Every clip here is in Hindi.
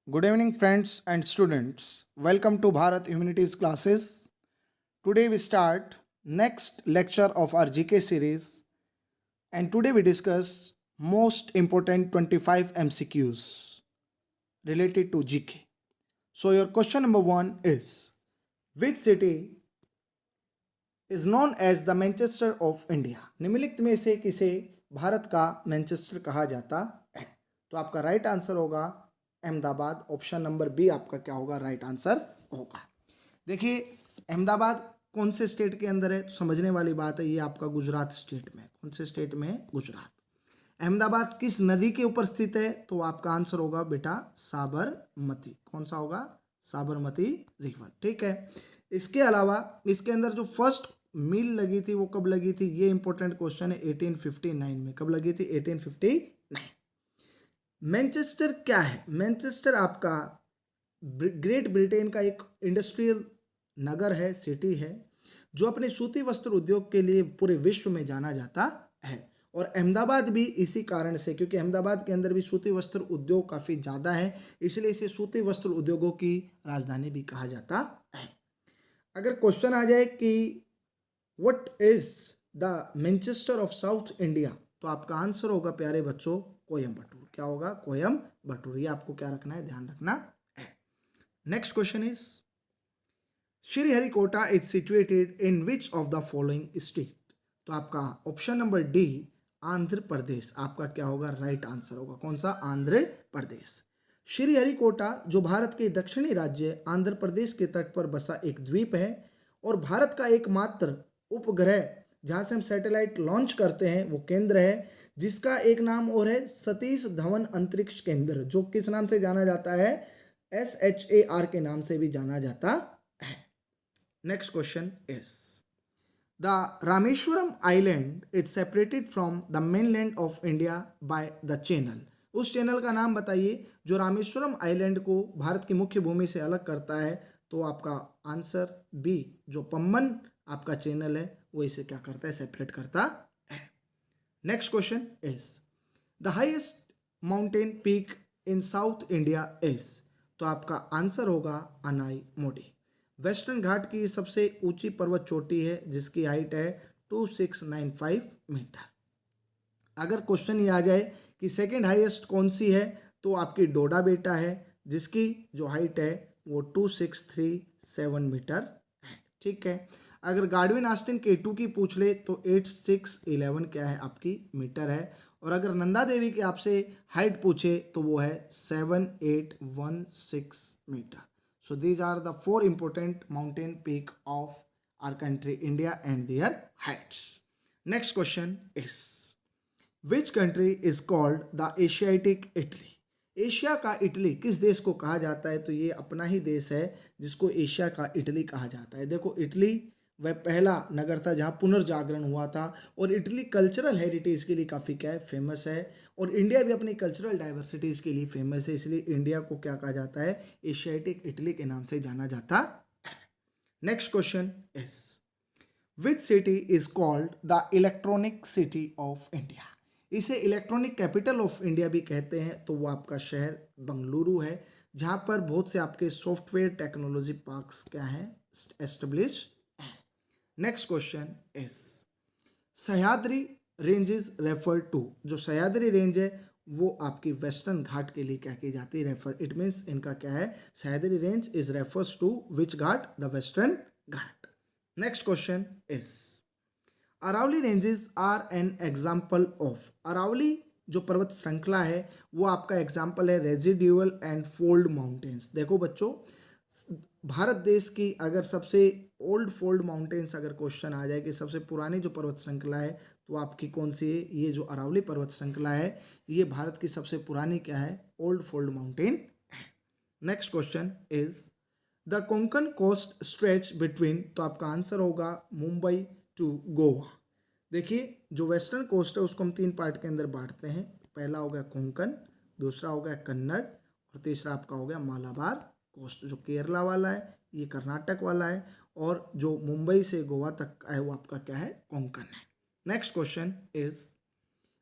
Good evening, friends and students. Welcome to Bharat Humanities classes. Today we start next lecture of our GK series, and today we discuss most important 25 MCQs related to GK. So your question number 1 is, which city is known as the Manchester of India? निम्नलिखित में से किसे भारत का मैनचेस्टर कहा जाता है? तो आपका राइट आंसर होगा अहमदाबाद। ऑप्शन नंबर बी आपका क्या होगा? राइट आंसर होगा। देखिए, अहमदाबाद कौन से स्टेट के अंदर है? तो समझने वाली बात है, ये आपका गुजरात स्टेट में। कौन से स्टेट में है? गुजरात। अहमदाबाद किस नदी के ऊपर स्थित है? तो आपका आंसर होगा बेटा साबरमती। कौन सा होगा? साबरमती रिवर। ठीक है। इसके अलावा इसके अंदर जो फर्स्ट मील लगी थी वो कब लगी थी? ये इंपॉर्टेंट क्वेश्चन है। 1859 में। कब लगी थी? 1859। मैनचेस्टर क्या है? मैनचेस्टर आपका ग्रेट ब्रिटेन का एक इंडस्ट्रियल नगर है, सिटी है, जो अपने सूती वस्त्र उद्योग के लिए पूरे विश्व में जाना जाता है। और अहमदाबाद भी इसी कारण से, क्योंकि अहमदाबाद के अंदर भी सूती वस्त्र उद्योग काफ़ी ज़्यादा है, इसलिए इसे सूती वस्त्र उद्योगों की राजधानी भी कहा जाता है। अगर क्वेश्चन आ जाए कि what is the Manchester of south India, तो आपका आंसर होगा प्यारे बच्चों कोयम्बटूर। क्या होगा? कोयम्बटूर। ये आपको क्या रखना है? ध्यान रखना है। Next question is, Sriharikota is situated in which of the following state? तो आपका option number D Andhra Pradesh आपका क्या होगा? राइट आंसर होगा। कौन सा? आंध्र प्रदेश। श्रीहरिकोटा जो भारत के दक्षिणी राज्य आंध्र प्रदेश के तट पर बसा एक द्वीप है और भारत का एकमात्र उपग्रह जहाँ से हम सैटेलाइट लॉन्च करते हैं वो केंद्र है, जिसका एक नाम और है सतीश धवन अंतरिक्ष केंद्र, जो किस नाम से जाना जाता है? SHAR के नाम से भी जाना जाता है। Next question is, the Rameswaram island is separated from the mainland of India by the channel. उस चैनल का नाम बताइए जो रामेश्वरम आइलैंड को भारत की मुख्य भूमि से अलग करता है। तो आपका आंसर बी, जो पम्बन आपका चैनल है वो इसे क्या करता है? सेपरेट करता है। Next question is, the highest mountain peak in south India is? तो आपका आंसर होगा अनाई मोडी। वेस्टर्न घाट की सबसे ऊंची पर्वत चोटी है जिसकी हाइट है 2695 मीटर। अगर क्वेश्चन ये आ जाए कि सेकंड हाईएस्ट कौन सी है, तो आपकी डोडा बेटा है जिसकी जो हाइट है वो 2637 मीटर है। ठीक है। अगर गार्डविन आस्टिन K2 की पूछ ले तो 8611 क्या है? आपकी मीटर है। और अगर नंदा देवी की आपसे हाइट पूछे तो वो है 7816 metre. So these are the four important mountain peak of our country India and their heights. Next question is, which country is called the Asiatic Italy? Asia का इटली किस देश को कहा जाता है? तो ये अपना ही देश है जिसको एशिया का इटली कहा जाता है। देखो, इटली वह पहला नगर था जहाँ पुनर्जागरण हुआ था, और इटली कल्चरल हेरिटेज के लिए काफ़ी क्या है? फेमस है। और इंडिया भी अपनी कल्चरल डाइवर्सिटीज़ के लिए फेमस है, इसलिए इंडिया को क्या कहा जाता है? एशियाटिक इटली के नाम से जाना जाता है। Next question is, which city is called the electronic city of India? इसे इलेक्ट्रॉनिक कैपिटल ऑफ इंडिया भी कहते हैं। तो वो आपका शहर बंगलुरु है, जहाँ पर बहुत से आपके सॉफ्टवेयर टेक्नोलॉजी पार्क्स क्या हैं? एस्टेब्लिश हैं। Next question is, Sahyadri ranges refer to? जो सह्याद्री रेंज है वो आपकी वेस्टर्न घाट के लिए क्या की जाती है? रेफर। इट मीन्स इनका क्या है? Sahyadri range is refers to which ghat? The western ghat. Next question is, Aravalli ranges are an example of? Aravalli जो पर्वत श्रृंखला है वो आपका एग्जाम्पल है रेजिड्यूअल एंड फोल्ड माउंटेन्स। देखो बच्चों, भारत देश की अगर सबसे ओल्ड फोल्ड माउंटेन्स अगर क्वेश्चन आ जाए कि सबसे पुरानी जो पर्वत श्रृंखला है तो आपकी कौन सी है? ये जो अरावली पर्वत श्रृंखला है ये भारत की सबसे पुरानी क्या है? ओल्ड फोल्ड माउंटेन है। Next question is, the Konkan coast stretch between? तो आपका आंसर होगा मुंबई टू गोवा। देखिए, जो वेस्टर्न कोस्ट है उसको हम तीन पार्ट के अंदर बांटते हैं। पहला हो गया कोंकण, दूसरा हो गया कन्नड़, और तीसरा आपका हो गया मालाबार कोस्ट, जो केरला वाला है, ये कर्नाटक वाला है, और जो मुंबई से गोवा तक का है वो आपका क्या है? कोंकण है। Next question is,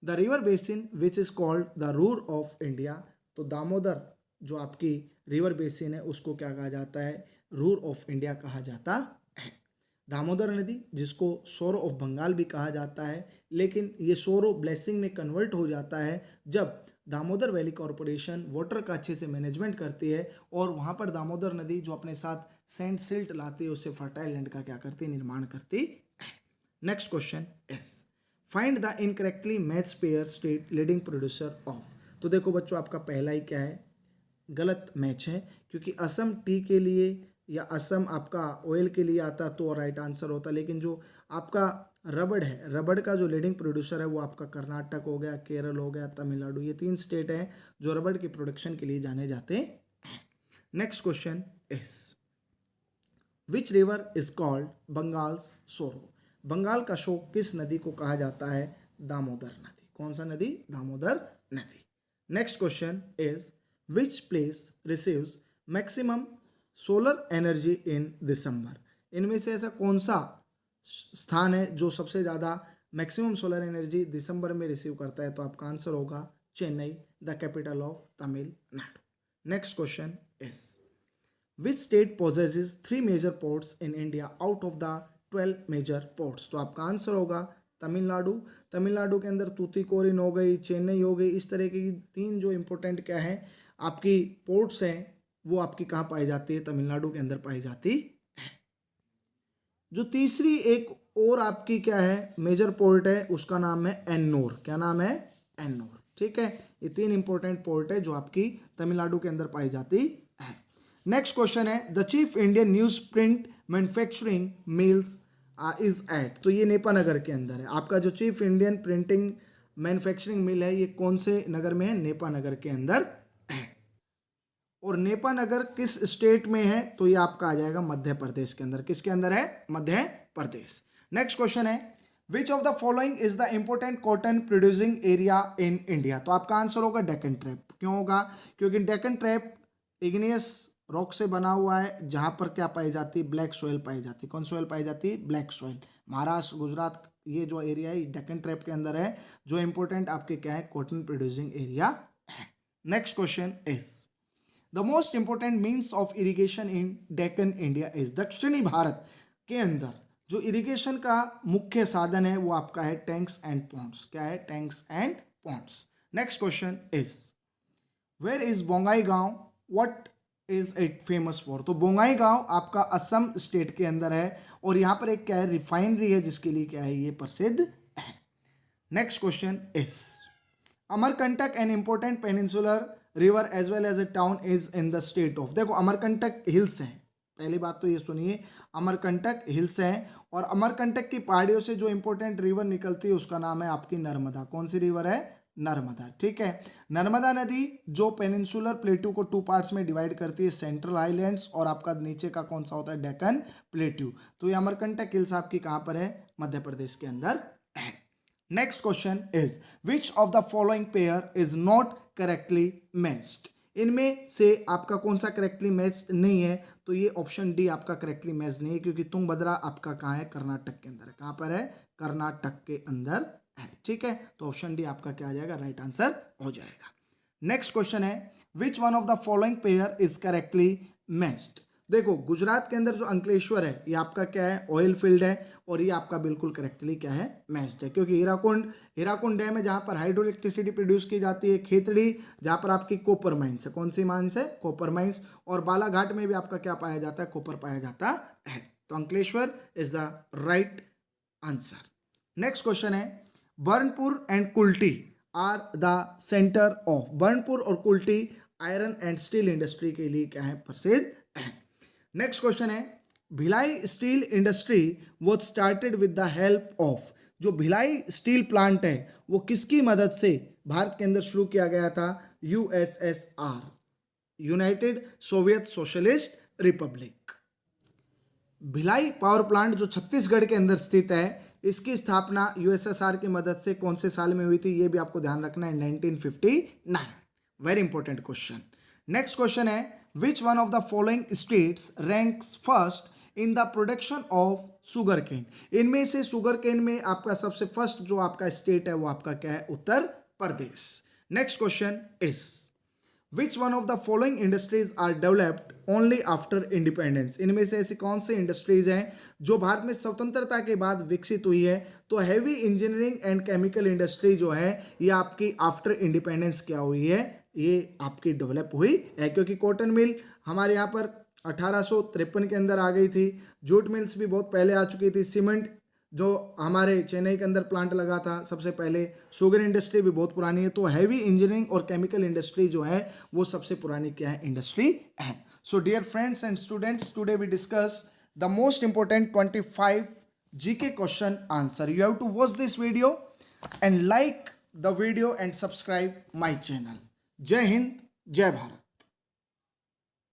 the river basin which is called the Ruhr of India? तो दामोदर जो आपकी रिवर बेसिन है उसको क्या कहा जाता है, रूर ऑफ इंडिया कहा जाता है। दामोदर नदी जिसको सोरो ऑफ बंगाल भी कहा जाता है, लेकिन ये सोरो ब्लेसिंग में कन्वर्ट हो जाता है जब दामोदर वैली कॉरपोरेशन वाटर का अच्छे से मैनेजमेंट करती है और वहाँ पर दामोदर नदी जो अपने साथ सैंड सिल्ट लाती है उससे फर्टाइल लैंड का क्या करती है, निर्माण करती है। Next question is find the incorrectly match pair state leading producer of. तो देखो बच्चों, आपका पहला ही क्या है, गलत मैच है, क्योंकि असम टी के लिए या असम आपका ऑयल के लिए आता तो राइट आंसर होता, लेकिन जो आपका रबड़ है, रबड़ का जो लीडिंग प्रोड्यूसर है वो आपका कर्नाटक हो गया, केरल हो गया, तमिलनाडु, ये 3 स्टेट हैं जो रबड़ की प्रोडक्शन के लिए जाने जाते हैं। Next question is which river is called Bengal's सोरो। बंगाल का शोक किस नदी को कहा जाता है, दामोदर नदी। कौन सा नदी, दामोदर नदी। Next question is which place receives maximum solar energy in December. इनमें से ऐसा कौन सा स्थान है जो सबसे ज़्यादा मैक्सिमम सोलर एनर्जी दिसंबर में रिसीव करता है, तो आपका आंसर होगा Chennai, the capital of Tamil Nadu. Next question is which state possesses 3 major ports in India out of the 12 major ports. तो आपका आंसर होगा तमिलनाडु। तमिलनाडु के अंदर तूतीकोरिन हो गई, चेन्नई हो गई, इस तरह की 3 जो इंपॉर्टेंट क्या है आपकी पोर्ट्स हैं वो आपकी कहाँ पाई जाती है, तमिलनाडु के अंदर पाई जाती है। जो तीसरी एक और आपकी क्या है मेजर पोर्ट है उसका नाम है एन्नोर। क्या नाम है, एन्नोर। ठीक है, ये 3 इंपॉर्टेंट पोर्ट है जो आपकी तमिलनाडु के अंदर पाई जाती है। नेक्स्ट क्वेश्चन है the chief Indian news print manufacturing mills is at. तो ये नेपानगर के अंदर है। आपका जो chief Indian printing manufacturing mill है ये कौन से नगर में है, नेपानगर के अंदर है। और नेपानगर किस स्टेट में है, तो ये आपका आ जाएगा मध्य प्रदेश के अंदर। किसके अंदर है, मध्य प्रदेश। नेक्स्ट क्वेश्चन है which of the following is the important cotton producing area in India. तो आपका आंसर होगा डेक्कन ट्रैप। क्यों होगा, क्योंकि डेक्कन ट्रैप इग्नियस रॉक से बना हुआ है जहां पर क्या पाई जाती है, ब्लैक सॉइल पाई जाती है। कौन सॉइल पाई जाती है, ब्लैक सॉइल। महाराष्ट्र, गुजरात, ये जो एरिया है डेक्कन ट्रैप के अंदर है, जो इंपॉर्टेंट आपके क्या है कॉटन प्रोड्यूसिंग एरिया है। Next question is the most important means of irrigation in Deccan India is. दक्षिणी भारत के अंदर जो इरिगेशन का मुख्य साधन है वो आपका है टैंक्स एंड पॉन्ड्स। क्या है, tanks and ponds. Next question is where is Bongaigaon, what is it famous for. तो बोंगाईगांव आपका असम स्टेट के अंदर है और यहाँ पर एक क्या है रिफाइनरी है जिसके लिए क्या है ये प्रसिद्ध है। Next question is Amarkantak an important peninsular river as well as a town is in the state of. देखो अमरकंटक हिल्स हैं, पहली बात तो ये सुनिए, अमरकंटक हिल्स हैं और अमरकंटक की पहाड़ियों से जो इंपॉर्टेंट रिवर निकलती है उसका नाम है आपकी नर्मदा। कौन सी रिवर है, नर्मदा। ठीक है, नर्मदा नदी जो पेनिनसुलर प्लेटू को 2 पार्ट्स में डिवाइड करती है, सेंट्रल हाईलैंड्स और आपका नीचे का कौन सा होता है, डेक्कन प्लेटू। तो ये अमरकंटक हिल्स आपकी कहाँ पर है, मध्य प्रदेश के अंदर है। Next question is which of the following pair is not correctly matched. इनमें से आपका कौन सा करेक्टली मैच नहीं है, तो ये ऑप्शन डी आपका करेक्टली मैच नहीं है, क्योंकि तुंगभद्रा आपका कहाँ है, कर्नाटक के अंदर है। कहाँ पर है, कर्नाटक के अंदर है। ठीक है, तो ऑप्शन डी आपका क्या आ जाएगा, राइट आंसर हो जाएगा। नेक्स्ट क्वेश्चन है which one of the following pair is correctly matched. देखो गुजरात के अंदर जो अंकलेश्वर है ये आपका क्या है, ऑयल फील्ड है और ये आपका बिल्कुल करेक्टली क्या है, मैच्ड है, क्योंकि हीराकुंड डैम है जहाँ पर हाइड्रो इलेक्ट्रिसिटी प्रोड्यूस की जाती है, खेतड़ी जहाँ पर आपकी कॉपर माइंस है। कौन सी माइंस है, कॉपर माइंस। और बालाघाट में भी आपका क्या पाया जाता है, कॉपर पाया जाता है। तो Ankleshwar is the right answer. Next question है Burnpur and Kulti are the centre of. Burnpur और Kulti iron and steel industry के लिए क्या है, प्रसिद्ध है। नेक्स्ट क्वेश्चन है Bhilai steel industry was started with the help of. जो भिलाई स्टील प्लांट है वो किसकी मदद से भारत के अंदर शुरू किया गया था, USSR, United Soviet socialist Republic. Bhilai power plant जो छत्तीसगढ़ के अंदर स्थित है, इसकी स्थापना यूएसएसआर की मदद से कौन से साल में हुई थी, ये भी आपको ध्यान रखना है, 1959। Very important question. Next question है which one of the following states ranks first in the production of sugarcane. इनमें से शुगर केन में आपका सबसे फर्स्ट जो आपका स्टेट है वो आपका क्या है, Uttar Pradesh. Next question is which one of the following industries are developed only after independence, इनमें से ऐसी कौन सी इंडस्ट्रीज हैं जो भारत में स्वतंत्रता के बाद विकसित हुई है? तो heavy engineering and chemical industry जो है ये आपकी आफ्टर इंडिपेंडेंस क्या हुई है, ये आपकी डेवलप हुई है, क्योंकि कॉटन मिल हमारे यहाँ पर 1853 के अंदर आ गई थी, जूट मिल्स भी बहुत पहले आ चुकी थी, सीमेंट जो हमारे चेन्नई के अंदर प्लांट लगा था सबसे पहले, शुगर इंडस्ट्री भी बहुत पुरानी है। तो हैवी इंजीनियरिंग और केमिकल इंडस्ट्री जो है वो सबसे पुरानी क्या है, इंडस्ट्री है। So dear friends and students, today we discuss the most important 25 GK question answer. You have to watch this video and like the video and subscribe my channel. Jai Hind, जय भारत।